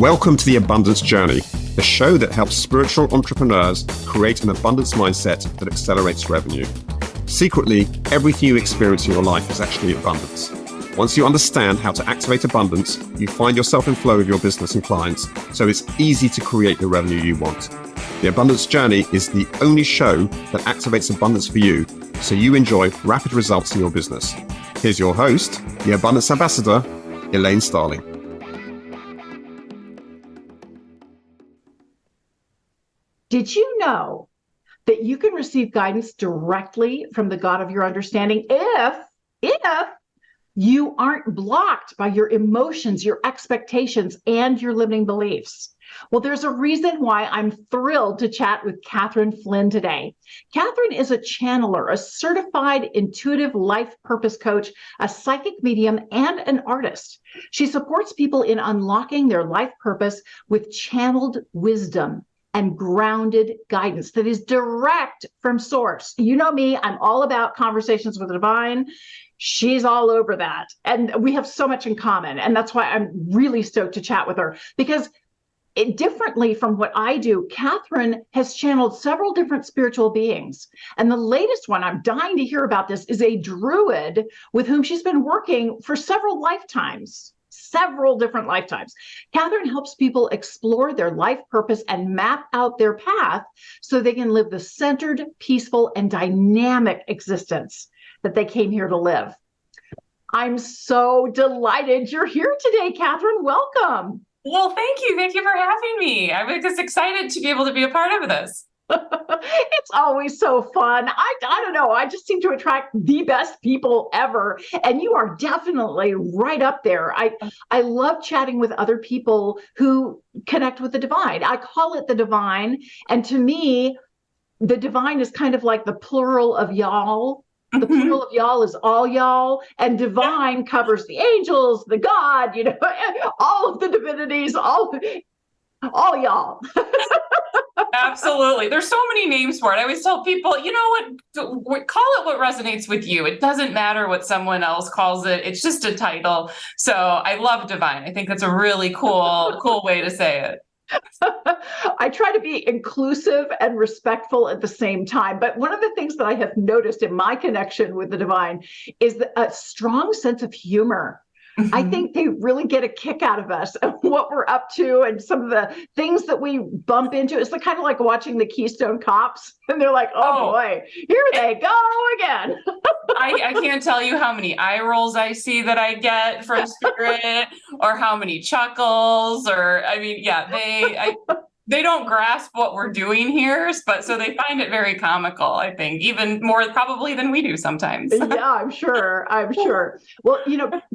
Welcome to The Abundance Journey, the show that helps spiritual entrepreneurs create an abundance mindset that accelerates revenue. Secretly, everything you experience in your life is actually abundance. Once you understand how to activate abundance, you find yourself in flow with your business and clients, so it's easy to create the revenue you want. The Abundance Journey is the only show that activates abundance for you, so you enjoy rapid results in your business. Here's your host, the Abundance Ambassador, Elaine Starling. Did you know that you can receive guidance directly from the God of your understanding if you aren't blocked by your emotions, your expectations, and your limiting beliefs? Well, there's a reason why I'm thrilled to chat with Katherine Flynn today. Katherine is a channeler, a certified intuitive life purpose coach, a psychic medium, and an artist. She supports people in unlocking their life purpose with channeled wisdom and grounded guidance that is direct from source. You know me, I'm all about conversations with the divine. She's all over that. And we have so much in common. And that's why I'm really stoked to chat with her, because differently from what I do, Katherine has channeled several different spiritual beings. And the latest one, I'm dying to hear about this, is a druid with whom she's been working for several different lifetimes. Katherine helps people explore their life purpose and map out their path so they can live the centered, peaceful, and dynamic existence that they came here to live. I'm so delighted you're here today, Katherine. Welcome. Well, thank you. Thank you for having me. I'm just excited to be able to be a part of this. It's always so fun. I don't know. I just seem to attract the best people ever. And you are definitely right up there. I love chatting with other people who connect with the divine. I call it the divine. And to me, the divine is kind of like the plural of y'all. The plural of y'all is all y'all, and divine covers the angels, the God, all of the divinities, all y'all. Absolutely. There's so many names for it. I always tell people, you know what, call it what resonates with you. It doesn't matter what someone else calls it. It's just a title. So I love divine. I think that's a really cool way to say it. I try to be inclusive and respectful at the same time. But one of the things that I have noticed in my connection with the divine is a strong sense of humor. Mm-hmm. I think they really get a kick out of us and what we're up to and some of the things that we bump into. It's kind of like watching the Keystone Cops, and they're like, oh boy, here they go again. I can't tell you how many eye rolls I see that I get from spirit, or how many chuckles, or they don't grasp what we're doing here, but so they find it very comical, I think, even more probably than we do sometimes. Yeah, I'm sure. Well,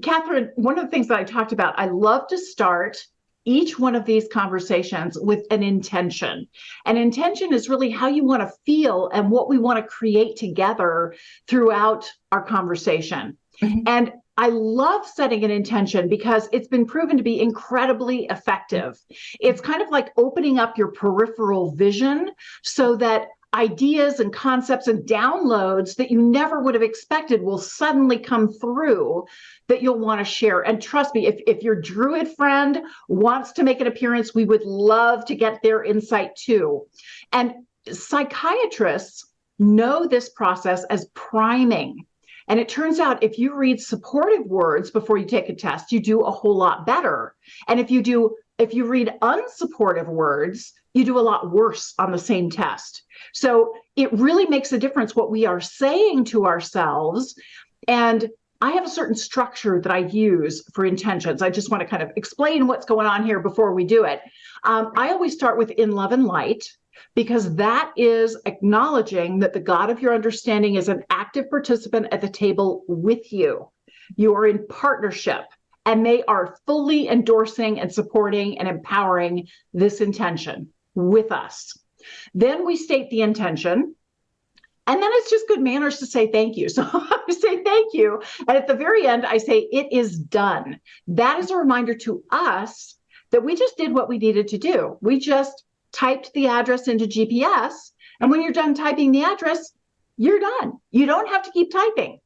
Katherine, one of the things that I talked about, I love to start each one of these conversations with an intention. An intention is really how you want to feel and what we want to create together throughout our conversation. Mm-hmm. And I love setting an intention because it's been proven to be incredibly effective. It's kind of like opening up your peripheral vision so that ideas and concepts and downloads that you never would have expected will suddenly come through that you'll want to share. And trust me, if your druid friend wants to make an appearance, we would love to get their insight too. And psychiatrists know this process as priming. And it turns out if you read supportive words before you take a test, you do a whole lot better. And if you read unsupportive words, you do a lot worse on the same test. So it really makes a difference what we are saying to ourselves. And I have a certain structure that I use for intentions. I just want to kind of explain what's going on here before we do it. I always start with in love and light, because that is acknowledging that the God of your understanding is an active participant at the table with you. You are in partnership, and they are fully endorsing and supporting and empowering this intention with us. Then we state the intention, and then it's just good manners to say thank you. So I say thank you, and at the very end, I say it is done. That is a reminder to us that we just did what we needed to do. We just typed the address into GPS, and when you're done typing the address, you're done. You don't have to keep typing.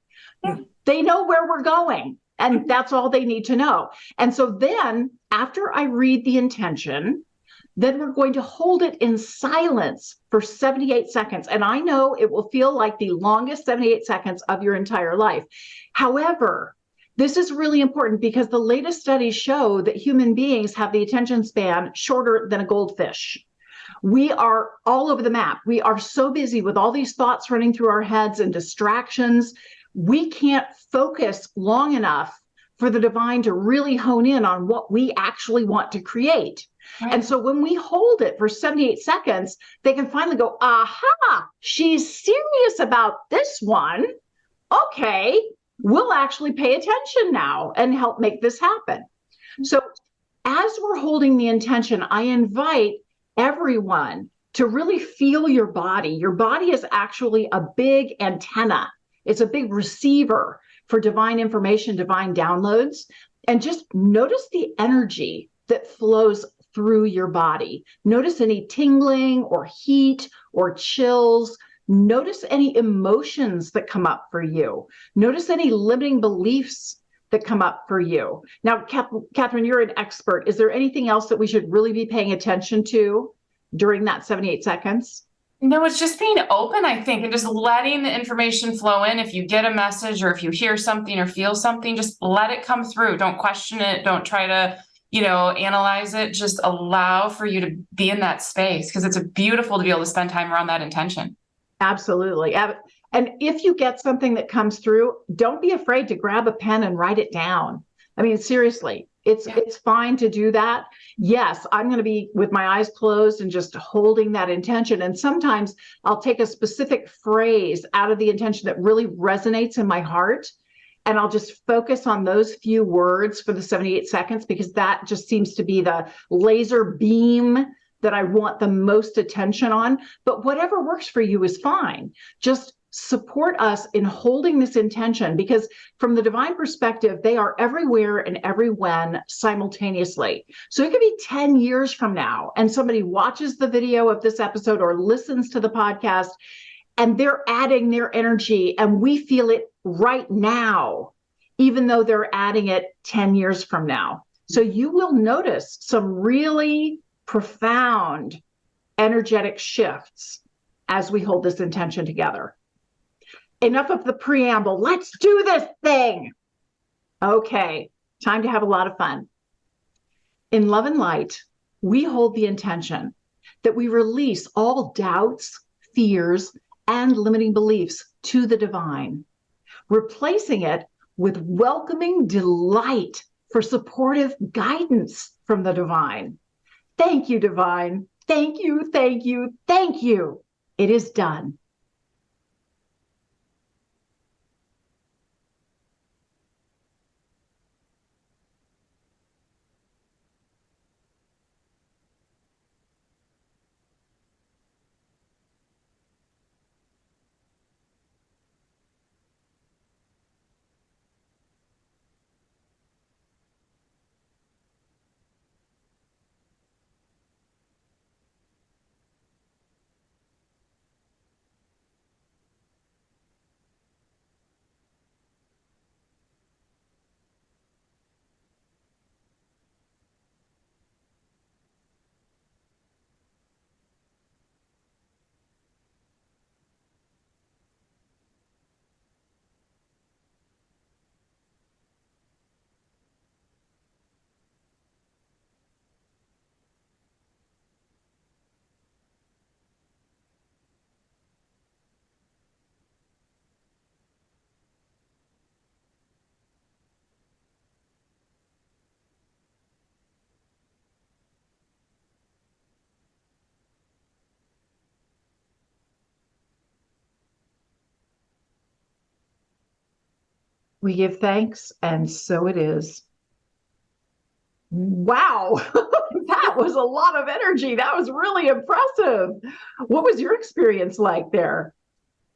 Yeah. They know where we're going, And that's all they need to know. And so then after I read the intention, then we're going to hold it in silence for 78 seconds. And I know it will feel like the longest 78 seconds of your entire life. However, this is really important because the latest studies show that human beings have the attention span shorter than a goldfish. We are all over the map. We are so busy with all these thoughts running through our heads and distractions. We can't focus long enough for the divine to really hone in on what we actually want to create. Right. And so when we hold it for 78 seconds, they can finally go, aha, she's serious about this one. Okay, we'll actually pay attention now and help make this happen. So as we're holding the intention, I invite everyone to really feel your body. Your body is actually a big antenna. It's a big receiver for divine information, divine downloads. And just notice the energy that flows through your body. Notice any tingling or heat or chills. Notice any emotions that come up for you. Notice any limiting beliefs that come up for you. Now, Katherine, you're an expert. Is there anything else that we should really be paying attention to during that 78 seconds? No, it's just being open, I think, and just letting the information flow in. If you get a message or if you hear something or feel something, just let it come through. Don't question it. Don't try to, analyze it. Just allow for you to be in that space, because it's beautiful to be able to spend time around that intention. Absolutely. And if you get something that comes through, don't be afraid to grab a pen and write it down. I mean, seriously, it's fine to do that. Yes, I'm going to be with my eyes closed and just holding that intention. And sometimes I'll take a specific phrase out of the intention that really resonates in my heart, and I'll just focus on those few words for the 78 seconds, because that just seems to be the laser beam that I want the most attention on. But whatever works for you is fine. Just support us in holding this intention, because from the divine perspective, they are everywhere and everywhen simultaneously. So it could be 10 years from now and somebody watches the video of this episode or listens to the podcast, and they're adding their energy and we feel it right now, even though they're adding it 10 years from now. So you will notice some really profound energetic shifts as we hold this intention together. Enough of the preamble. Let's do this thing. Okay, time to have a lot of fun. In Love and Light, we hold the intention that we release all doubts, fears, and limiting beliefs to the divine, replacing it with welcoming delight for supportive guidance from the divine. Thank you, divine. Thank you, thank you, thank you. It is done. We give thanks, and so it is. Wow, that was a lot of energy. That was really impressive. What was your experience like there?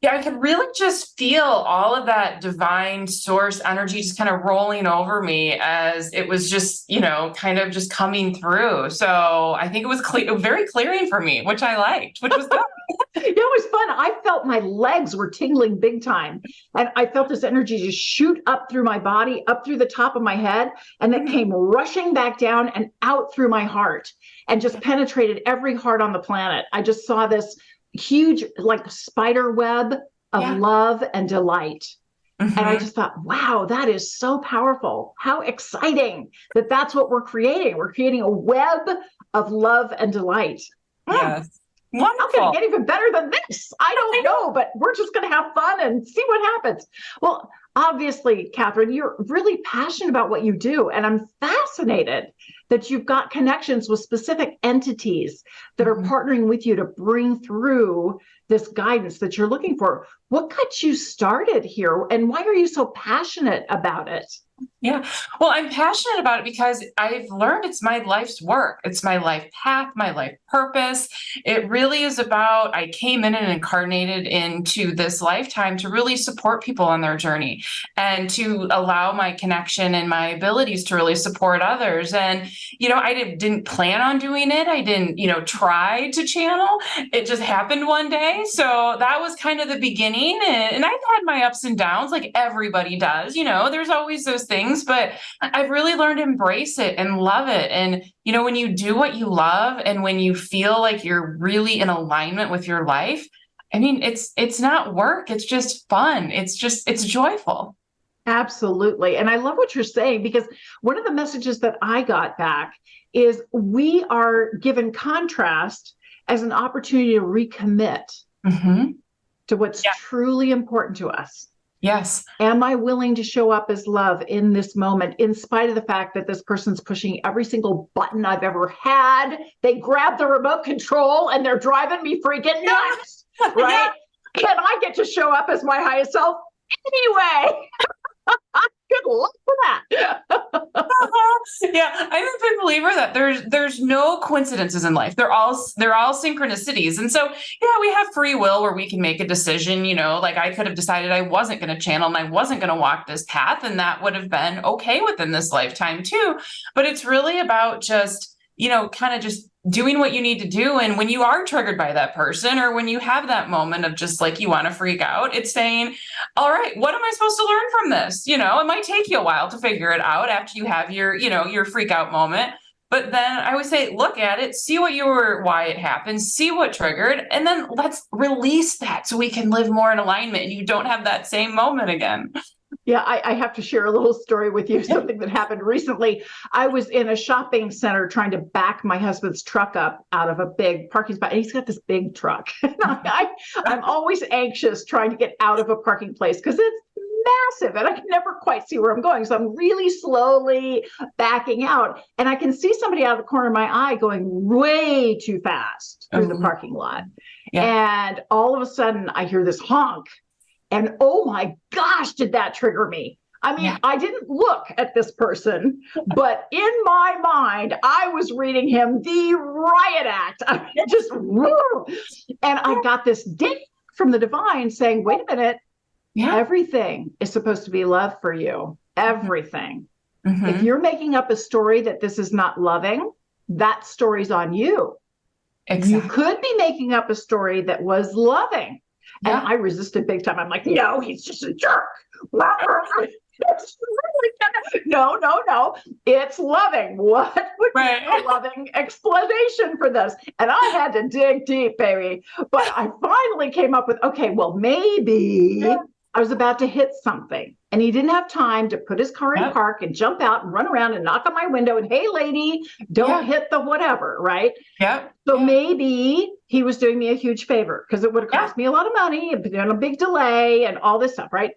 Yeah, I could really just feel all of that divine source energy just kind of rolling over me as it was just, kind of just coming through. So I think it was very clearing for me, which I liked, which was good. It was fun. I felt my legs were tingling big time. And I felt this energy just shoot up through my body, up through the top of my head. And it came rushing back down and out through my heart and just penetrated every heart on the planet. I just saw this huge, like, spider web of love and delight. And I just thought, wow, that is so powerful. How exciting that that's what we're creating. We're creating a web of love and delight. Yes. Wonderful. How can it get even better than this? I don't know, but we're just going to have fun and see what happens. Well, obviously, Katherine, you're really passionate about what you do. And I'm fascinated that you've got connections with specific entities that are partnering with you to bring through this guidance that you're looking for. What got you started here, and why are you so passionate about it? Yeah. Well, I'm passionate about it because I've learned it's my life's work. It's my life path, my life purpose. It really is about, I came in and incarnated into this lifetime to really support people on their journey and to allow my connection and my abilities to really support others. And, I didn't plan on doing it. I didn't, try to channel. It just happened one day. So that was kind of the beginning. And I've had my ups and downs like everybody does. There's always those things, but I've really learned to embrace it and love it. And, when you do what you love and when you feel like you're really in alignment with your life, I mean, it's not work. It's just fun. It's joyful. Absolutely. And I love what you're saying, because one of the messages that I got back is we are given contrast as an opportunity to recommit to what's truly important to us. Yes. Am I willing to show up as love in this moment, in spite of the fact that this person's pushing every single button I've ever had? They grab the remote control and they're driving me freaking nuts, right? Can I get to show up as my highest self anyway? Good luck for that. Yeah, I'm a big believer that there's no coincidences in life. They're all synchronicities. And so, we have free will where we can make a decision, like I could have decided I wasn't going to channel and I wasn't going to walk this path, and that would have been okay within this lifetime too. But it's really about just, kind of just doing what you need to do. And when you are triggered by that person, or when you have that moment of just like you want to freak out, it's saying, all right, what am I supposed to learn from this? It might take you a while to figure it out after you have your freak out moment. But then I would say, look at it, see why it happened, see what triggered, and then let's release that so we can live more in alignment and you don't have that same moment again. Yeah, I have to share a little story with you, something that happened recently. I was in a shopping center trying to back my husband's truck up out of a big parking spot. And he's got this big truck. I'm always anxious trying to get out of a parking place because it's massive and I can never quite see where I'm going. So I'm really slowly backing out. And I can see somebody out of the corner of my eye going way too fast through the parking lot. Yeah. And all of a sudden I hear this honk. And oh my gosh, did that trigger me? I mean, I didn't look at this person, but in my mind, I was reading him the riot act. I mean, just, and I got this ding from the divine saying, wait a minute, everything is supposed to be love for you. Everything. If you're making up a story that this is not loving, that story's on you. Exactly. You could be making up a story that was loving. And I resisted big time. I'm like, no, he's just a jerk. No. It's loving. What would be a loving explanation for this? And I had to dig deep, baby. But I finally came up with, okay, well, maybe I was about to hit something. And he didn't have time to put his car in park and jump out and run around and knock on my window and, hey, lady, don't hit the whatever, right? So maybe he was doing me a huge favor because it would have cost me a lot of money and been a big delay and all this stuff, right?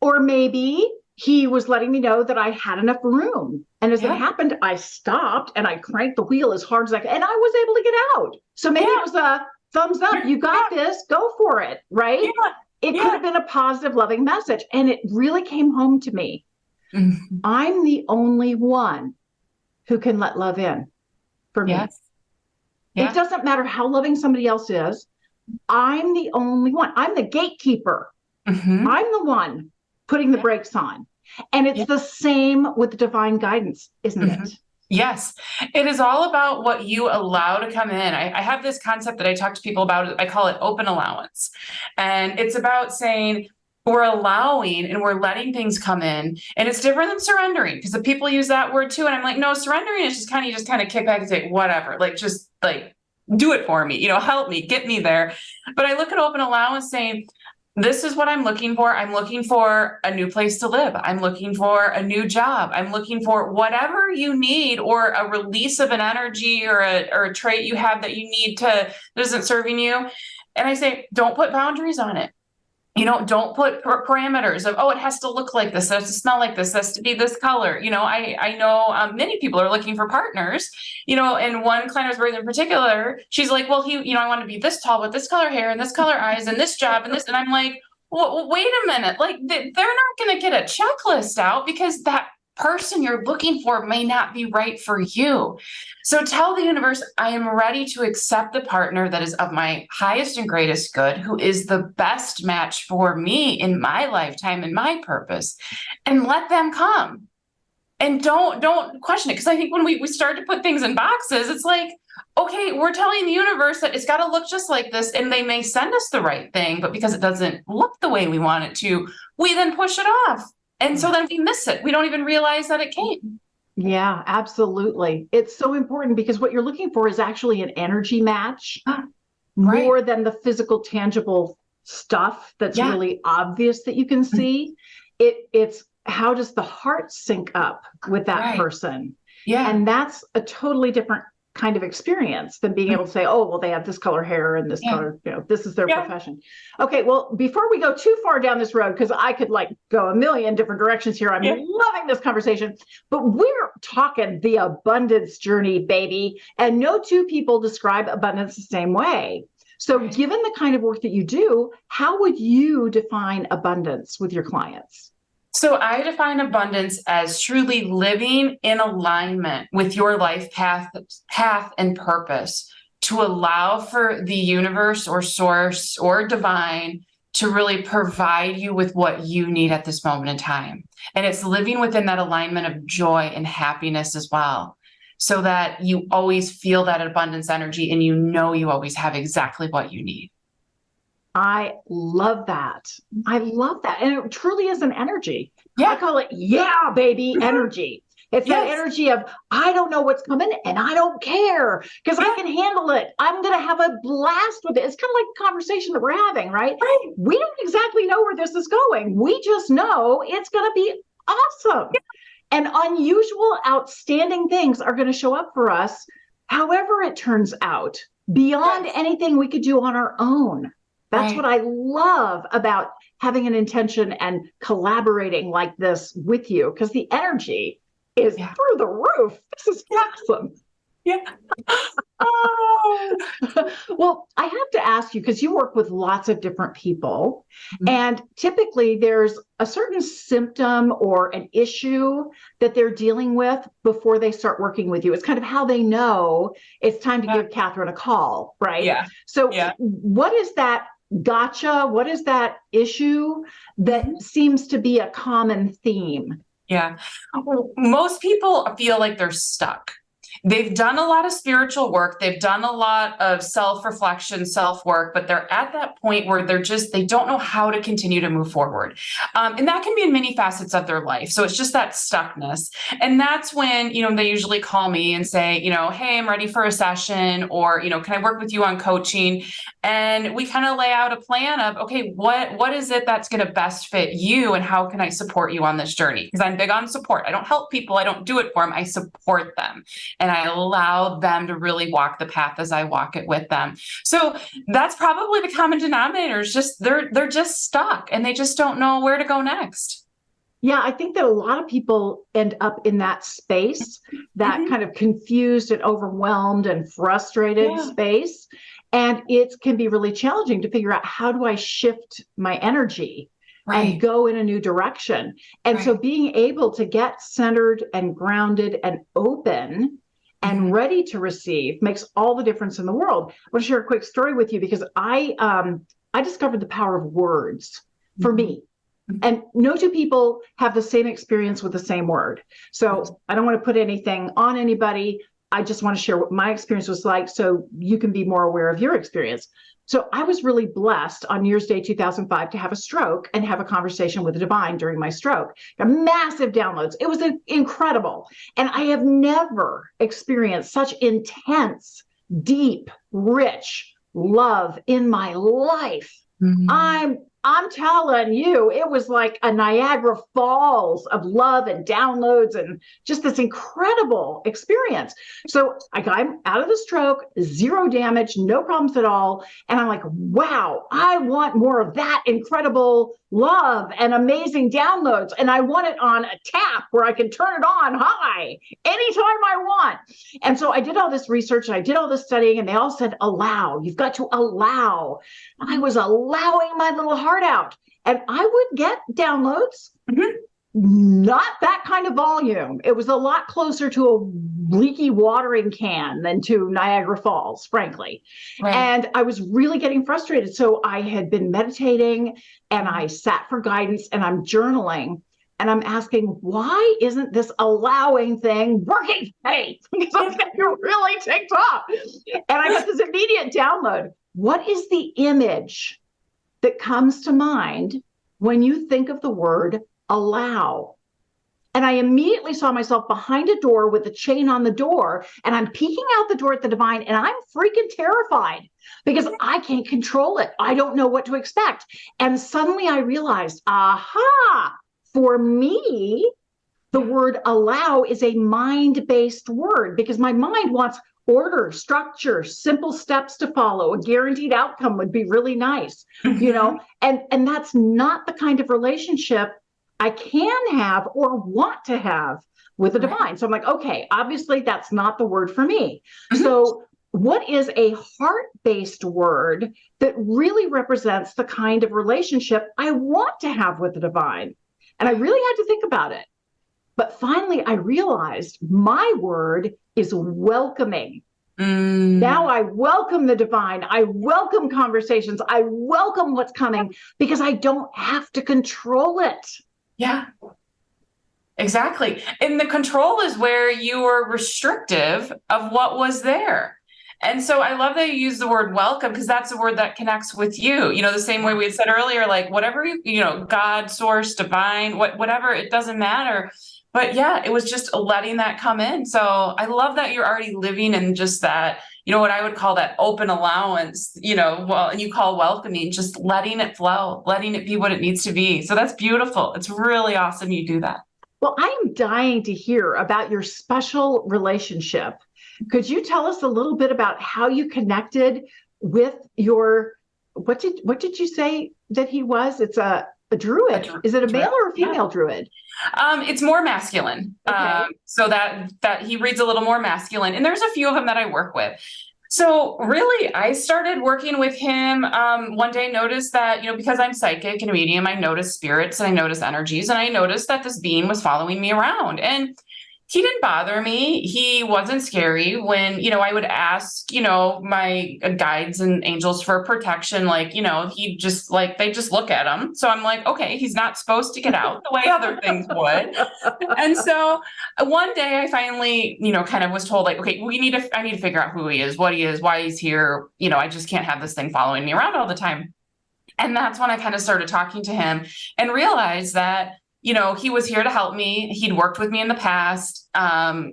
Or maybe he was letting me know that I had enough room. And as it happened, I stopped and I cranked the wheel as hard as I could, and I was able to get out. So maybe it was a thumbs up. You got this. Go for it, right? It could have been a positive, loving message. And it really came home to me. I'm the only one who can let love in for me. It doesn't matter how loving somebody else is. I'm the only one. I'm the gatekeeper. Mhm. I'm the one putting the brakes on. And it's the same with divine guidance, isn't Mhm. it? Yes, it is all about what you allow to come in. I have this concept that I talk to people about. I call it open allowance. And it's about saying we're allowing and we're letting things come in. And it's different than surrendering because the people use that word too. And I'm like, no, surrendering is just you just kind of kick back and say, whatever, like just like do it for me, help me, get me there. But I look at open allowance saying, this is what I'm looking for. I'm looking for a new place to live. I'm looking for a new job. I'm looking for whatever you need, or a release of an energy or a trait you have that you need that isn't serving you. And I say, don't put boundaries on it. Don't put parameters of, oh, it has to look like this, it has to smell like this, it has to be this color. I know many people are looking for partners, and one client I was working in particular, she's like, well, I want to be this tall with this color hair and this color eyes and this job and this. And I'm like, well, wait a minute. Like, they're not going to get a checklist out because that person you're looking for may not be right for you. So tell the universe, I am ready to accept the partner that is of my highest and greatest good, who is the best match for me in my lifetime and my purpose, and let them come. And don't question it. Because I think when we start to put things in boxes, it's like, okay, we're telling the universe that it's got to look just like this, and they may send us the right thing, but because it doesn't look the way we want it to, we then push it off. And so then we miss it. We don't even realize that it came. Yeah, absolutely. It's so important because what you're looking for is actually an energy match more than the physical, tangible stuff that's really obvious that you can see. It's how does the heart sync up with that person? Yeah. And that's a totally different kind of experience than being able to say, oh, well, they have this color hair and this color, this is their profession. Okay, well, before we go too far down this road, because I could go a million different directions here. I'm loving this conversation, but we're talking the abundance journey, baby. And no two people describe abundance the same way. So given the kind of work that you do, how would you define abundance with your clients? So I define abundance as truly living in alignment with your life path and purpose, to allow for the universe or source or divine to really provide you with what you need at this moment in time. And it's living within that alignment of joy and happiness as well, so that you always feel that abundance energy and you always have exactly what you need. I love that. I love that. And it truly is an energy. Yeah. I call it, baby, energy. It's that energy of, I don't know what's coming and I don't care because I can handle it. I'm going to have a blast with it. It's kind of like the conversation that we're having, right? We don't exactly know where this is going. We just know it's going to be awesome. And unusual, outstanding things are going to show up for us, however it turns out, beyond anything we could do on our own. That's what I love about having an intention and collaborating like this with you, because the energy is through the roof. This is awesome. Yeah. Well, I have to ask you, because you work with lots of different people, and typically there's a certain symptom or an issue that they're dealing with before they start working with you. It's kind of how they know it's time to give Katherine a call, right? Yeah. So what is that gotcha? What is that issue that seems to be a common theme? Yeah. Most people feel like they're stuck. They've done a lot of spiritual work. They've done a lot of self-reflection, self-work, but they're at that point where they don't know how to continue to move forward. And that can be in many facets of their life. So it's just that stuckness. And that's when, they usually call me and say, hey, I'm ready for a session, or, can I work with you on coaching? And we kind of lay out a plan of, okay, what is it that's going to best fit you, and how can I support you on this journey? Because I'm big on support. I don't help people. I don't do it for them. I support them. And I allow them to really walk the path as I walk it with them. So that's probably the common denominator, is just they're just stuck and they just don't know where to go next. Yeah, I think that a lot of people end up in that space, that kind of confused and overwhelmed and frustrated space. And it can be really challenging to figure out, how do I shift my energy and go in a new direction? And so being able to get centered and grounded and open and ready to receive makes all the difference in the world. I want to share a quick story with you because I discovered the power of words for me. And no two people have the same experience with the same word. So I don't want to put anything on anybody. I just want to share what my experience was like so you can be more aware of your experience. So I was really blessed on New Year's Day 2005 to have a stroke and have a conversation with the divine during my stroke. Massive downloads. It was incredible. And I have never experienced such intense, deep, rich love in my life. I'm telling you, it was like a Niagara Falls of love and downloads and just this incredible experience. So I got out of the stroke, zero damage, no problems at all. And I'm like, wow, I want more of that incredible love and amazing downloads. And I want it on a tap where I can turn it on high anytime I want. And so I did all this research and I did all this studying and they all said, allow, you've got to allow. I was allowing my little heart out and I would get downloads, not that kind of volume. It was a lot closer to a leaky watering can than to Niagara Falls, frankly. Right. And I was really getting frustrated. So I had been meditating and I sat for guidance and I'm journaling and I'm asking, why isn't this allowing thing working for me? Because I'm getting really ticked off. And I got this immediate download. What is the image that comes to mind when you think of the word allow? And I immediately saw myself behind a door with a chain on the door, and I'm peeking out the door at the divine, and I'm freaking terrified because I can't control it. I don't know what to expect. And suddenly I realized, aha, for me, the word allow is a mind-based word because my mind wants order, structure, simple steps to follow. A guaranteed outcome would be really nice, you know, and that's not the kind of relationship I can have or want to have with the divine. So I'm like, okay, obviously that's not the word for me. So what is a heart-based word that really represents the kind of relationship I want to have with the divine? And I really had to think about it. But finally, I realized my word is welcoming. Now I welcome the divine. I welcome conversations. I welcome what's coming because I don't have to control it. Yeah, exactly. And the control is where you are restrictive of what was there. And so I love that you use the word welcome because that's a word that connects with you. You know, the same way we had said earlier, like whatever you know, God, source, divine, whatever, it doesn't matter. But yeah, it was just letting that come in. So I love that you're already living in just that, you know, what I would call that open allowance, you know, well, and you call welcoming, just letting it flow, letting it be what it needs to be. So that's beautiful. It's really awesome you do that. Well, I am dying to hear about your special relationship. Could you tell us a little bit about how you connected with your, what did you say that he was? It's a druid. Is it a male or a female druid? It's more masculine. Okay. So that he reads a little more masculine. And there's a few of them that I work with. So really, I started working with him. One day noticed that, you know, because I'm psychic and medium, I notice spirits and I notice energies. And I noticed that this being was following me around. And he didn't bother me. He wasn't scary when, you know, I would ask, you know, my guides and angels for protection. Like, you know, he just like, they just look at him. So I'm like, okay, he's not supposed to get out the way other things would. And so one day I finally, you know, kind of was told like, okay, I need to figure out who he is, what he is, why he's here. You know, I just can't have this thing following me around all the time. And that's when I kind of started talking to him and realized that, you know, he was here to help me. He'd worked with me in the past.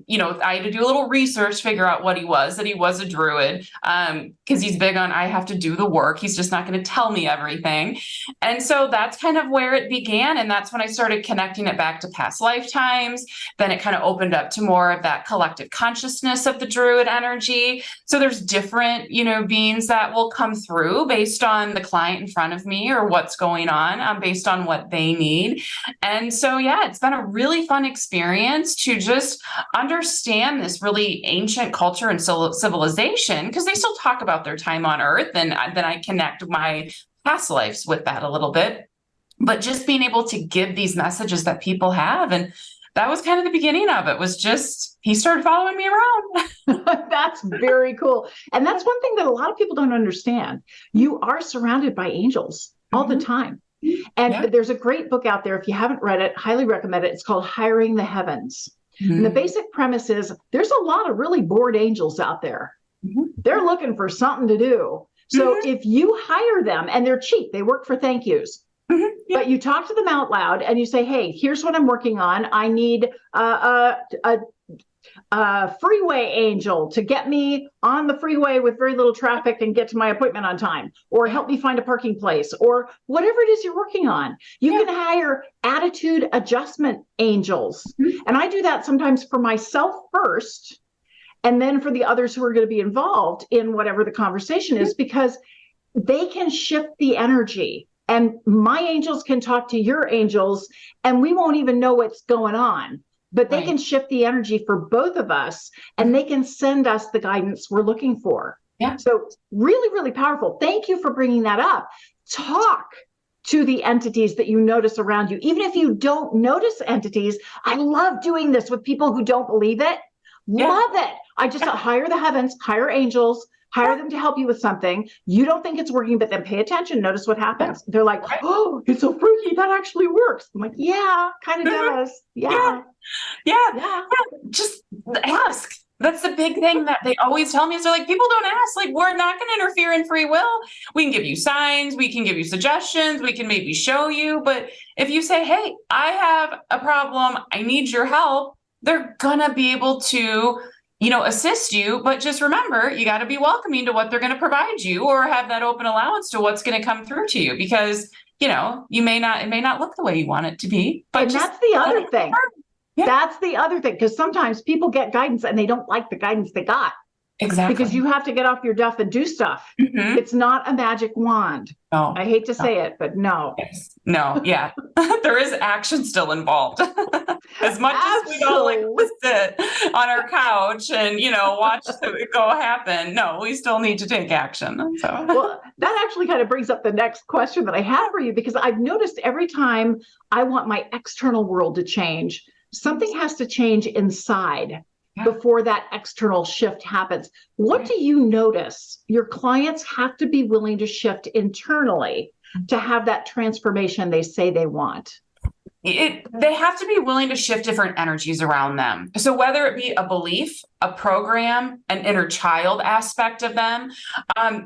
You know, I had to do a little research, figure out what he was, that he was a druid, because he's big on, I have to do the work. He's just not going to tell me everything. And so that's kind of where it began. And that's when I started connecting it back to past lifetimes. Then it kind of opened up to more of that collective consciousness of the druid energy. So there's different, you know, beings that will come through based on the client in front of me or what's going on, based on what they need. And so, yeah, it's been a really fun experience to just understand this really ancient culture and civilization, because they still talk about their time on Earth. And then I connect my past lives with that a little bit. But just being able to give these messages that people have. And that was kind of the beginning of it, was just, he started following me around. That's very cool. And that's one thing that a lot of people don't understand. You are surrounded by angels all the time. And there's a great book out there. If you haven't read it, highly recommend it. It's called Hiring the Heavens. And the basic premise is there's a lot of really bored angels out there. They're looking for something to do. So if you hire them, and they're cheap, they work for thank yous. But you talk to them out loud and you say, hey, here's what I'm working on. I need a freeway angel to get me on the freeway with very little traffic and get to my appointment on time, or help me find a parking place, or whatever it is you're working on. You can hire attitude adjustment angels. And I do that sometimes for myself first, and then for the others who are going to be involved in whatever the conversation is, because they can shift the energy. And my angels can talk to your angels, and we won't even know what's going on. But they can shift the energy for both of us, and they can send us the guidance we're looking for. So really, really powerful. Thank you for bringing that up. Talk to the entities that you notice around you. Even if you don't notice entities, I love doing this with people who don't believe it. Love it. I just hire the heavens, hire angels, hire them to help you with something. You don't think it's working, but then pay attention. Notice what happens. They're like, oh, it's so freaky. That actually works. I'm like, yeah, kind of does. Yeah. Just ask. That's the big thing that they always tell me, is they're like, people don't ask. Like, we're not going to interfere in free will. We can give you signs. We can give you suggestions. We can maybe show you. But if you say, hey, I have a problem, I need your help, they're going to be able to, assist you. But just remember, you got to be welcoming to what they're going to provide you, or have that open allowance to what's going to come through to you, because, it may not look the way you want it to be. But that's the other thing. That's the other thing, because sometimes people get guidance and they don't like the guidance they got. Exactly. Because you have to get off your duff and do stuff. It's not a magic wand. No. I hate to say it, but no. No, there is action still involved. As much as we don't like to sit on our couch and, watch it go happen. No, we still need to take action. So. Well, that actually kind of brings up the next question that I have for you, because I've noticed every time I want my external world to change, something has to change inside before that external shift happens. What do you notice your clients have to be willing to shift internally to have that transformation they say they want? They have to be willing to shift different energies around them. So whether it be a belief, a program, an inner child aspect of them,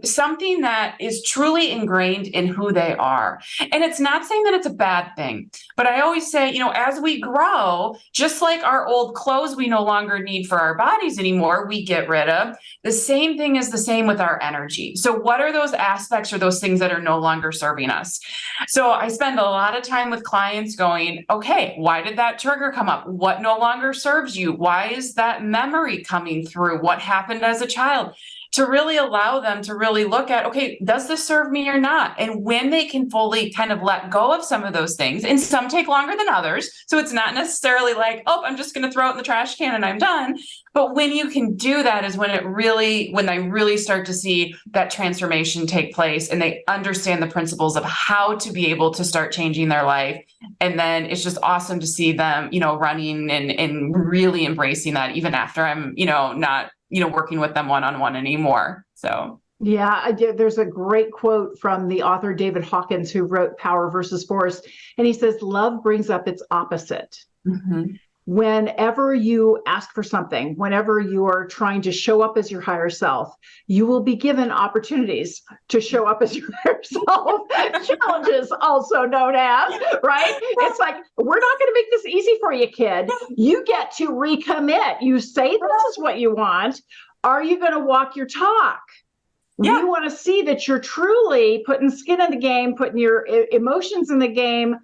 something that is truly ingrained in who they are. And it's not saying that it's a bad thing, but I always say, as we grow, just like our old clothes we no longer need for our bodies anymore, we get rid of, the same thing is the same with our energy. So what are those aspects or those things that are no longer serving us? So I spend a lot of time with clients going, okay, why did that trigger come up? What no longer serves you? Why is that memory coming through? What happened as a child? To really allow them to really look at, okay, does this serve me or not? And when they can fully kind of let go of some of those things, and some take longer than others. So it's not necessarily like, oh, I'm just going to throw it in the trash can and I'm done. But when you can do that is when they really start to see that transformation take place, and they understand the principles of how to be able to start changing their life. And then it's just awesome to see them, running and really embracing that, even after I'm, not working with them one-on-one anymore. So. Yeah, there's a great quote from the author David Hawkins, who wrote Power versus Force. And he says, love brings up its opposite. Whenever you ask for something, whenever you are trying to show up as your higher self, you will be given opportunities to show up as your higher self. Challenges, also known as, right? It's like, we're not going to make this easy for you, kid. You get to recommit. You say this is what you want. Are you going to walk your talk? We want to see that you're truly putting skin in the game, putting your emotions in the game,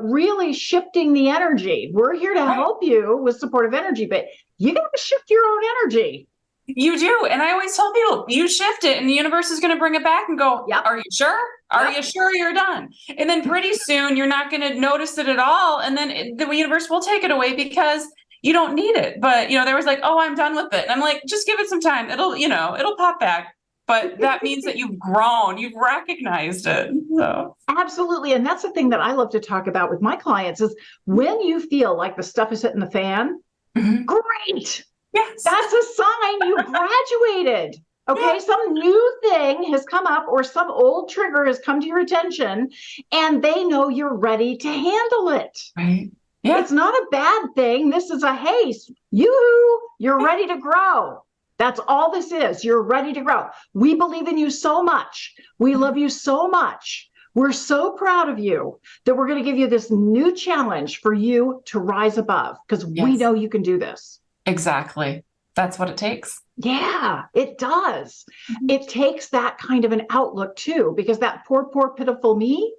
really shifting the energy. We're here to help you with supportive energy, but you got to shift your own energy. You do. And I always tell people, you shift it and the universe is going to bring it back and go, are you sure? Are you sure you're done? And then pretty soon you're not going to notice it at all. And then the universe will take it away because you don't need it. But, there was like, oh, I'm done with it. And I'm like, just give it some time. It'll pop back. but that means that you've grown, you've recognized it. So Absolutely. And that's the thing that I love to talk about with my clients is when you feel like the stuff is hitting the fan, great. yes, That's a sign you graduated. Okay, some new thing has come up or some old trigger has come to your attention and they know you're ready to handle it. right. Yeah. It's not a bad thing. This is a, hey, you're ready to grow. That's all this is. You're ready to grow. We believe in you so much. We love you so much. We're so proud of you that we're going to give you this new challenge for you to rise above because we know you can do this. Exactly. That's what it takes. Yeah, it does. It takes that kind of an outlook too, because that poor, pitiful me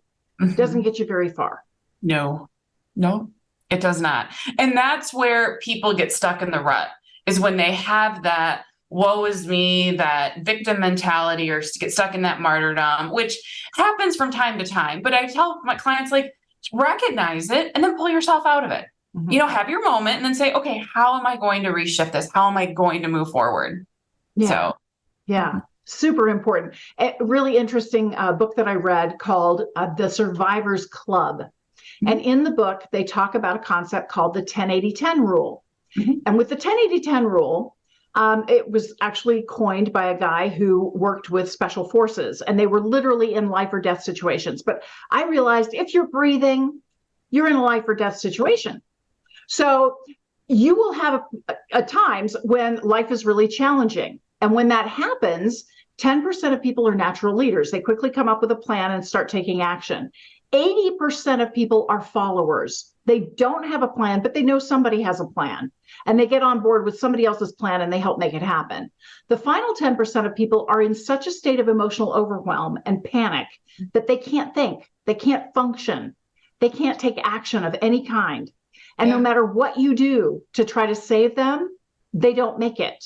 doesn't get you very far. No, it does not. And that's where people get stuck in the rut, is when they have that woe is me, that victim mentality, or get stuck in that martyrdom, which happens from time to time. But I tell my clients, like, recognize it and then pull yourself out of it. You know, have your moment and then say, okay, how am I going to reshift this? How am I going to move forward? Yeah. So, yeah, super important. A really interesting book that I read called The Survivor's Club. And in the book, they talk about a concept called the 10-80-10 rule. And with the 10-80-10 rule, it was actually coined by a guy who worked with special forces, and they were literally in life or death situations. But I realized if you're breathing, you're in a life or death situation. So you will have a times when life is really challenging. And when that happens, 10% of people are natural leaders. They quickly come up with a plan and start taking action. 80% of people are followers. They don't have a plan, but they know somebody has a plan. And they get on board with somebody else's plan and they help make it happen. The final 10% of people are in such a state of emotional overwhelm and panic that they can't think, they can't function, they can't take action of any kind. And no matter what you do to try to save them, they don't make it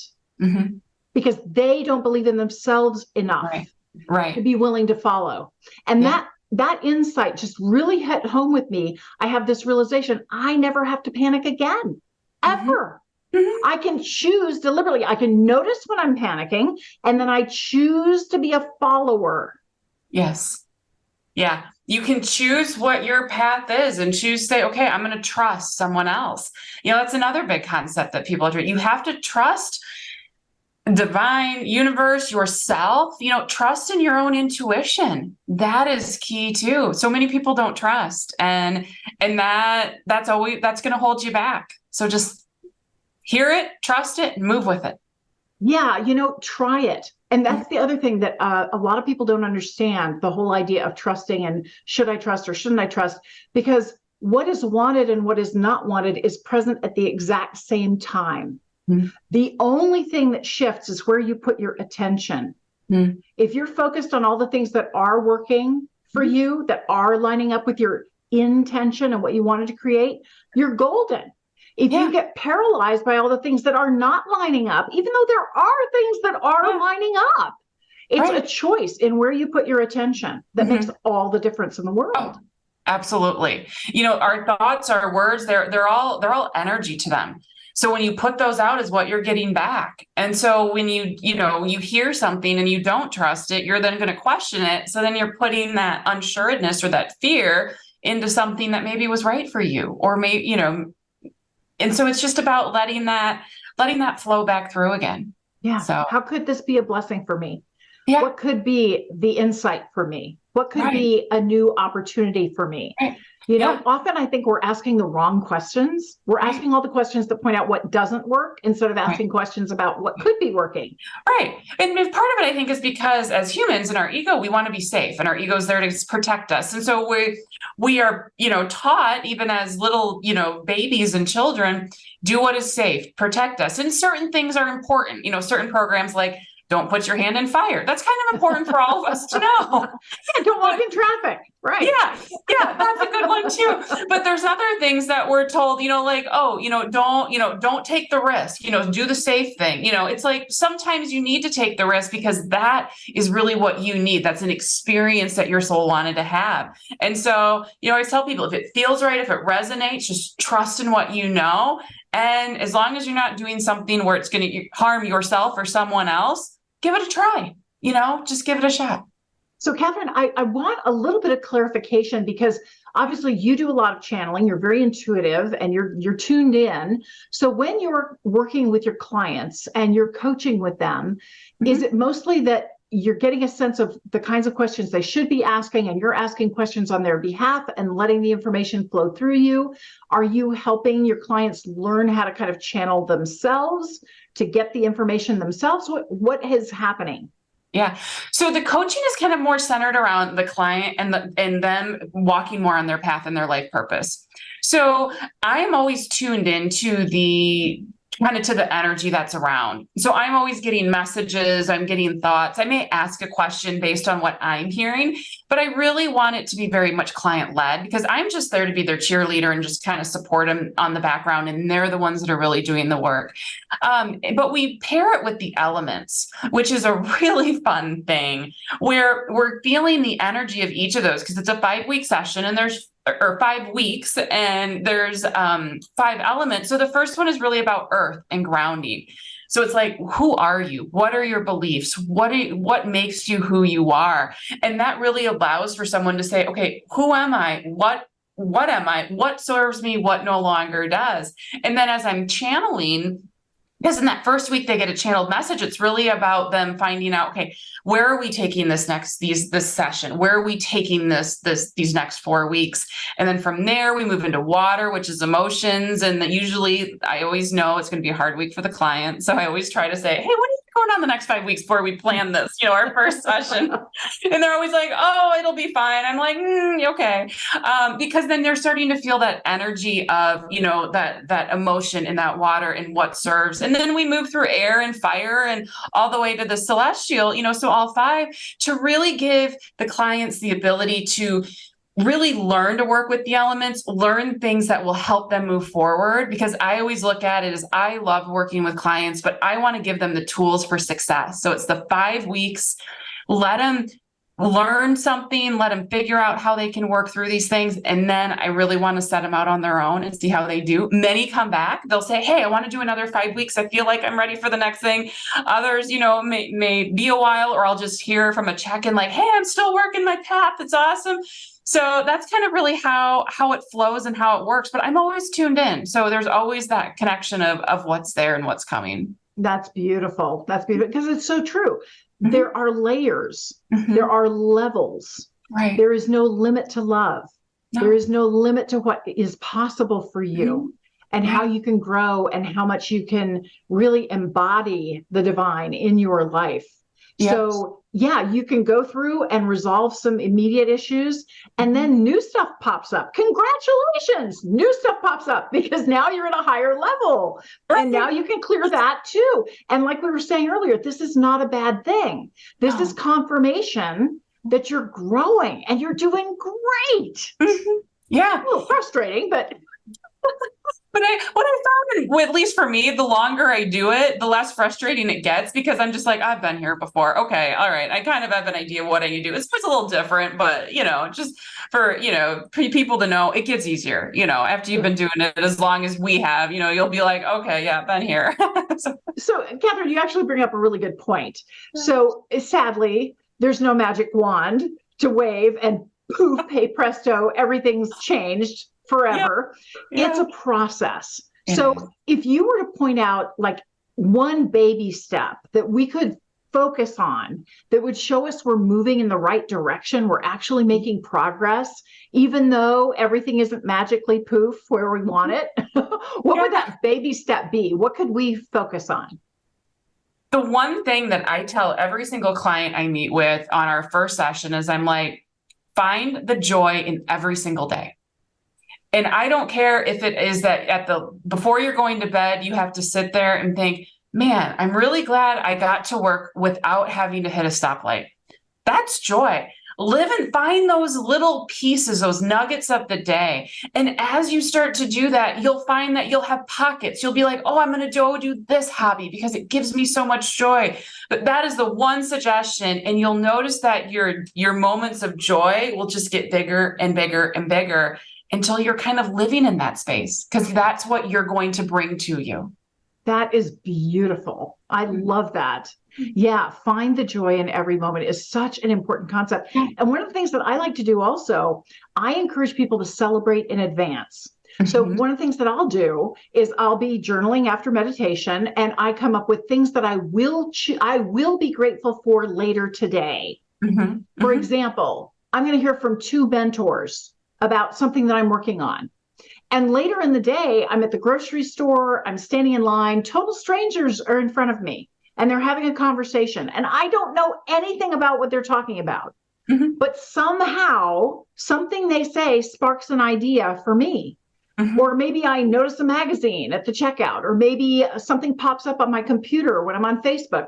because they don't believe in themselves enough to be willing to follow. And that insight just really hit home with me. I have this realization, I never have to panic again, ever. I can choose deliberately. I can notice when I'm panicking, and then I choose to be a follower. Yes. Yeah. You can choose what your path is and choose to say, okay, I'm going to trust someone else. You know, that's another big concept that people are doing. You have to trust divine, universe, yourself, you know, trust in your own intuition. That is key too. So many people don't trust, and that's going to hold you back. So just hear it, trust it, and move with it. Yeah, you know, try it. And that's the other thing that a lot of people don't understand, the whole idea of trusting and should I trust or shouldn't I trust? Because what is wanted and what is not wanted is present at the exact same time. The only thing that shifts is where you put your attention. If you're focused on all the things that are working for you, that are lining up with your intention and what you wanted to create, you're golden. If you get paralyzed by all the things that are not lining up, even though there are things that are lining up, it's a choice in where you put your attention that makes all the difference in the world. Oh, absolutely. You know, our thoughts, our words, they're all energy to them. So when you put those out is what you're getting back. And so when you hear something and you don't trust it, you're then going to question it. So then you're putting that unsureness or that fear into something that maybe was right for you, or maybe, and so it's just about letting that flow back through again. Yeah. So how could this be a blessing for me? Yeah. What could be the insight for me? What could be a new opportunity for me? You know, often I think we're asking the wrong questions. We're asking all the questions that point out what doesn't work instead of asking questions about what could be working. Right. And part of it, I think, is because as humans in our ego, we want to be safe, and our ego is there to protect us. And so we are, taught even as little, babies and children, do what is safe, protect us. And certain things are important, certain programs like don't put your hand in fire. That's kind of important for all of us to know. Don't walk in traffic. Right. Yeah, that's a good one too. But there's other things that we're told, don't take the risk, do the safe thing. It's like sometimes you need to take the risk because that is really what you need. That's an experience that your soul wanted to have. And so, I always tell people, if it feels right, if it resonates, just trust in what you know. And as long as you're not doing something where it's going to harm yourself or someone else, give it a try. just give it a shot. So, Katherine, I want a little bit of clarification because obviously you do a lot of channeling. You're very intuitive and you're tuned in. So, when you're working with your clients and you're coaching with them, is it mostly that you're getting a sense of the kinds of questions they should be asking and you're asking questions on their behalf and letting the information flow through you? Are you helping your clients learn how to kind of channel themselves to get the information themselves? What is happening? Yeah. So the coaching is kind of more centered around the client and them walking more on their path and their life purpose. So I'm always tuned into the energy that's around. So I'm always getting messages, I'm getting thoughts. I may ask a question based on what I'm hearing, but I really want it to be very much client led because I'm just there to be their cheerleader and just kind of support them on the background. And they're the ones that are really doing the work. But we pair it with the elements, which is a really fun thing where we're feeling the energy of each of those because it's a 5-week session and there's 5 weeks and there's 5 elements. So the first one is really about earth and grounding. So it's like, who are you? What are your beliefs? What makes you who you are? And that really allows for someone to say, okay, who am I? What am I? What serves me? What no longer does? And then as I'm channeling, because in that first week they get a channeled message, it's really about them finding out, okay, where are we taking this session? Where are we taking these next 4 weeks? And then from there we move into water, which is emotions. And usually I always know it's going to be a hard week for the client. So I always try to say, hey, what is going on the next 5 weeks before we plan this, our first session? And they're always like, oh, it'll be fine. I'm like, okay. Because then they're starting to feel that energy of, that emotion in that water and what serves. And then we move through air and fire and all the way to the celestial, so all 5 to really give the clients the ability to really learn to work with the elements, learn things that will help them move forward. Because I always look at it as I love working with clients, but I want to give them the tools for success. So it's the 5 weeks, let them learn something, let them figure out how they can work through these things. And then I really want to set them out on their own and see how they do. Many come back, they'll say, hey, I want to do another 5 weeks. I feel like I'm ready for the next thing. Others, may be a while, or I'll just hear from a check-in like, hey, I'm still working my path. It's awesome. So that's kind of really how it flows and how it works. But I'm always tuned in. So there's always that connection of what's there and what's coming. That's beautiful. That's beautiful because it's so true. There are layers. There are levels. Right. There is no limit to love. No. There is no limit to what is possible for you and how you can grow and how much you can really embody the divine in your life. Yes. So you can go through and resolve some immediate issues and then new stuff pops up. Congratulations. New stuff pops up because now you're at a higher level and now you can clear that too. And like we were saying earlier, this is not a bad thing. This is confirmation that you're growing and you're doing great. Yeah. A little frustrating, but But what I found, at least for me, the longer I do it, the less frustrating it gets because I'm just like, I've been here before. Okay, all right. I kind of have an idea of what I need to do. It's a little different, but just for, people to know, it gets easier, after you've been doing it as long as we have, you'll be like, okay, yeah, I've been here. So Katherine, you actually bring up a really good point. So sadly, there's no magic wand to wave and poof, hey presto, everything's changed forever. Yeah. It's a process. So if you were to point out like one baby step that we could focus on that would show us we're moving in the right direction, we're actually making progress, even though everything isn't magically poof where we want it, what would that baby step be? What could we focus on? The one thing that I tell every single client I meet with on our first session is I'm like, find the joy in every single day. And I don't care if it is that before you're going to bed, you have to sit there and think, man, I'm really glad I got to work without having to hit a stoplight. That's joy. Live and find those little pieces, those nuggets of the day. And as you start to do that, you'll find that you'll have pockets. You'll be like, oh, I'm going to go do this hobby because it gives me so much joy. But that is the one suggestion. And you'll notice that your moments of joy will just get bigger and bigger and bigger until you're kind of living in that space, because that's what you're going to bring to you. That is beautiful. I love that. Yeah, find the joy in every moment is such an important concept. And one of the things that I like to do also, I encourage people to celebrate in advance. So one of the things that I'll do is I'll be journaling after meditation, and I come up with things that I will be grateful for later today. For example, I'm going to hear from 2 mentors about something that I'm working on. And later in the day, I'm at the grocery store, I'm standing in line, total strangers are in front of me, and they're having a conversation. And I don't know anything about what they're talking about. But somehow, something they say sparks an idea for me. Or maybe I notice a magazine at the checkout, or maybe something pops up on my computer when I'm on Facebook.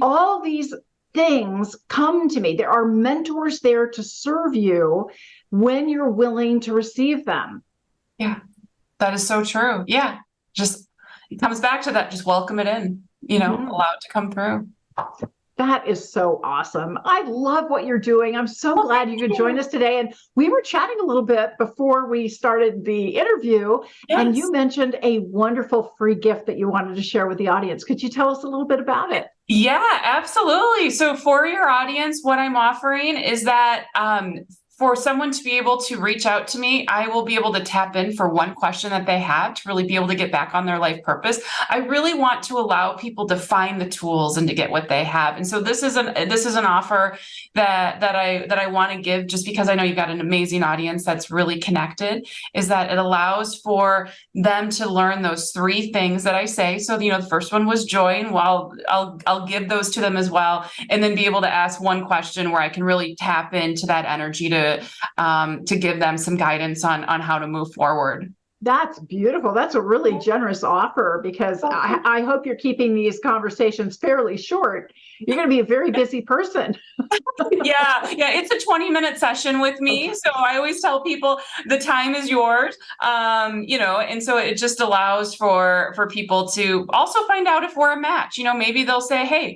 All these things come to me. There are mentors there to serve you when you're willing to receive them. Yeah, that is so true. Yeah, just it comes back to that. Just welcome it in, allow it to come through. That is so awesome. I love what you're doing. I'm so glad you could join us today. And we were chatting a little bit before we started the interview, and you mentioned a wonderful free gift that you wanted to share with the audience. Could you tell us a little bit about it? Yeah, absolutely. So for your audience, what I'm offering is that for someone to be able to reach out to me, I will be able to tap in for one question that they have to really be able to get back on their life purpose. I really want to allow people to find the tools and to get what they have. And so this is an offer that I want to give, just because I know you've got an amazing audience that's really connected, is that it allows for them to learn those 3 things that I say. So, the first one was joy, and I'll give those to them as well, and then be able to ask one question where I can really tap into that energy to give them some guidance on how to move forward. That's beautiful. That's a really generous offer, because I hope you're keeping these conversations fairly short. You're going to be a very busy person. Yeah. It's a 20-minute session with me. So I always tell people the time is yours. And so it just allows for people to also find out if we're a match. Maybe they'll say, hey,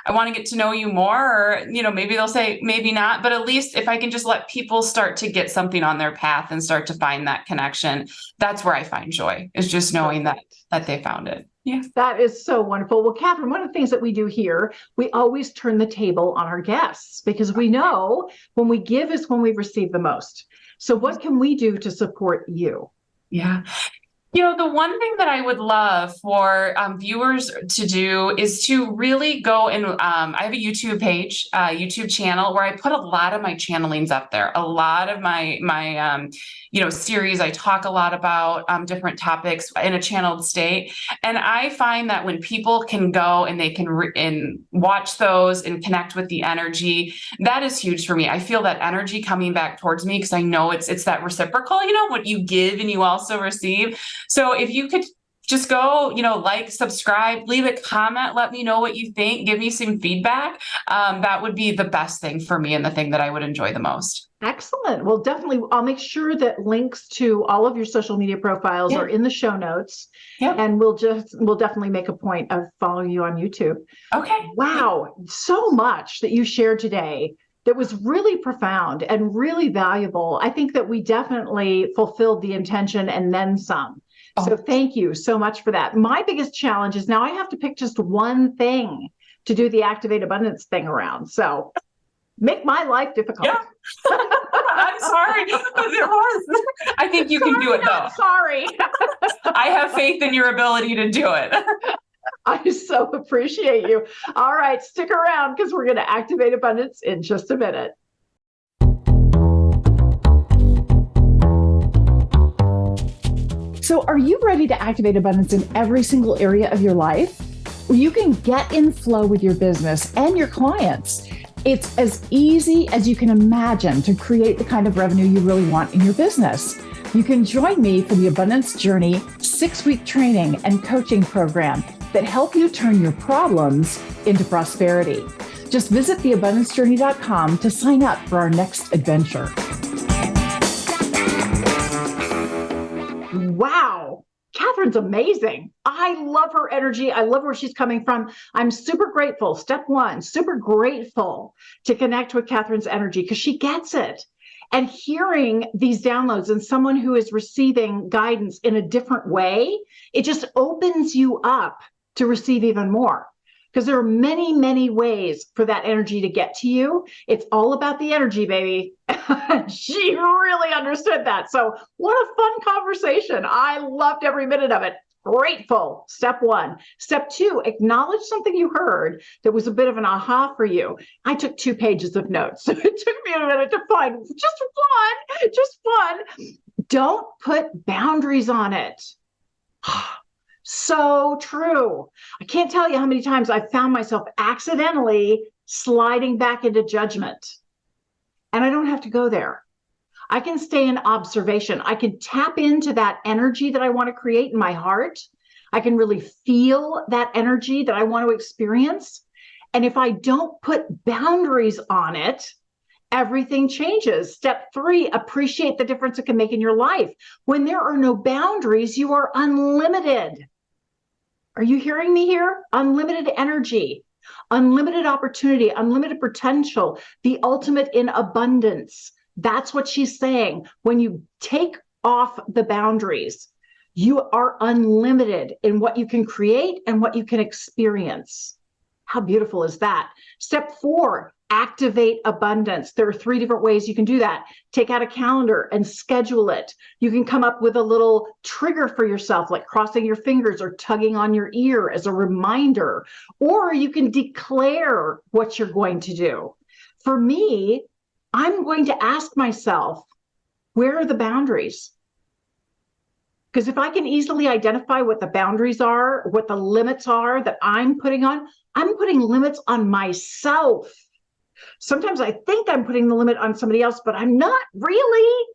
I want to get to know you more, or, maybe they'll say maybe not, but at least if I can just let people start to get something on their path and start to find that connection, that's where I find joy, is just knowing that they found it. Yeah. That is so wonderful. Well, Katherine, one of the things that we do here, we always turn the table on our guests, because we know when we give is when we receive the most. So what can we do to support you? Yeah. The one thing that I would love for viewers to do is to really go and I have a YouTube page, YouTube channel, where I put a lot of my channelings up there. A lot of my series, I talk a lot about different topics in a channeled state. And I find that when people can go and they can and watch those and connect with the energy, that is huge for me. I feel that energy coming back towards me, because I know it's that reciprocal, what you give and you also receive. So if you could just go, like, subscribe, leave a comment, let me know what you think, give me some feedback. That would be the best thing for me, and the thing that I would enjoy the most. Excellent. Well, definitely, I'll make sure that links to all of your social media profiles are in the show notes. And we'll definitely make a point of following you on YouTube. Okay. Wow. So much that you shared today that was really profound and really valuable. I think that we definitely fulfilled the intention and then some. So thank you so much for that. My biggest challenge is now I have to pick just one thing to do the Activate Abundance thing around. So make my life difficult. Yeah. I'm sorry, but there was. I think you can do it, though. Sorry. I have faith in your ability to do it. I so appreciate you. All right, stick around, because we're going to activate abundance in just a minute. So are you ready to activate abundance in every single area of your life? Well, you can get in flow with your business and your clients. It's as easy as you can imagine to create the kind of revenue you really want in your business. You can join me for the Abundance Journey 6-week training and coaching program that help you turn your problems into prosperity. Just visit theabundancejourney.com to sign up for our next adventure. Wow. Katherine's amazing. I love her energy. I love where she's coming from. I'm super grateful. Step 1, super grateful to connect with Katherine's energy, because she gets it. And hearing these downloads and someone who is receiving guidance in a different way, it just opens you up to receive even more. because there are many, many ways for that energy to get to you. It's all about the energy, baby. She really understood that. So what a fun conversation. I loved every minute of it. Grateful. Step one. Step two, acknowledge something you heard that was a bit of an aha for you. I took 2 pages of notes. So it took me a minute to find just fun. Don't put boundaries on it. So true. I can't tell you how many times I found myself accidentally sliding back into judgment. And I don't have to go there. I can stay in observation. I can tap into that energy that I want to create in my heart. I can really feel that energy that I want to experience. And if I don't put boundaries on it, everything changes. Step 3, appreciate the difference it can make in your life. When there are no boundaries, you are unlimited. Are you hearing me here? Unlimited energy, unlimited opportunity, unlimited potential, the ultimate in abundance. That's what she's saying. When you take off the boundaries, you are unlimited in what you can create and what you can experience. How beautiful is that? Step 4, activate abundance. There are 3 different ways you can do that. Take out a calendar and schedule it. You can come up with a little trigger for yourself, like crossing your fingers or tugging on your ear as a reminder, or you can declare what you're going to do. For me, I'm going to ask myself, where are the boundaries? Because if I can easily identify what the boundaries are, what the limits are that I'm putting limits on myself. Sometimes I think I'm putting the limit on somebody else, but I'm not really,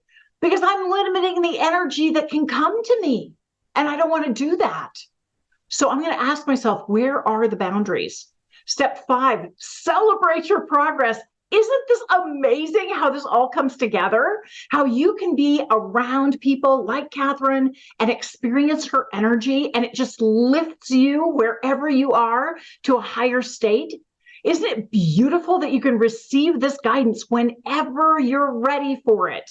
because I'm limiting the energy that can come to me. And I don't want to do that. So I'm going to ask myself, where are the boundaries? Step 5, celebrate your progress. Isn't this amazing how this all comes together? How you can be around people like Katherine and experience her energy, and it just lifts you wherever you are to a higher state. Isn't it beautiful that you can receive this guidance whenever you're ready for it,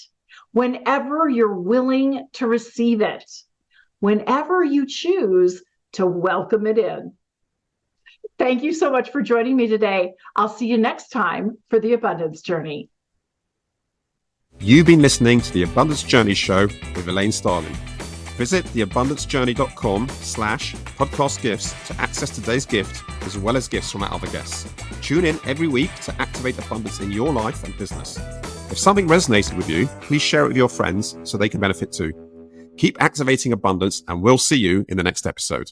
whenever you're willing to receive it, whenever you choose to welcome it in? Thank you so much for joining me today. I'll see you next time for The Abundance Journey. You've been listening to The Abundance Journey Show with Elaine Starling. Visit theabundancejourney.com/podcast gifts to access today's gift, as well as gifts from our other guests. Tune in every week to activate abundance in your life and business. If something resonated with you, please share it with your friends so they can benefit too. Keep activating abundance, and we'll see you in the next episode.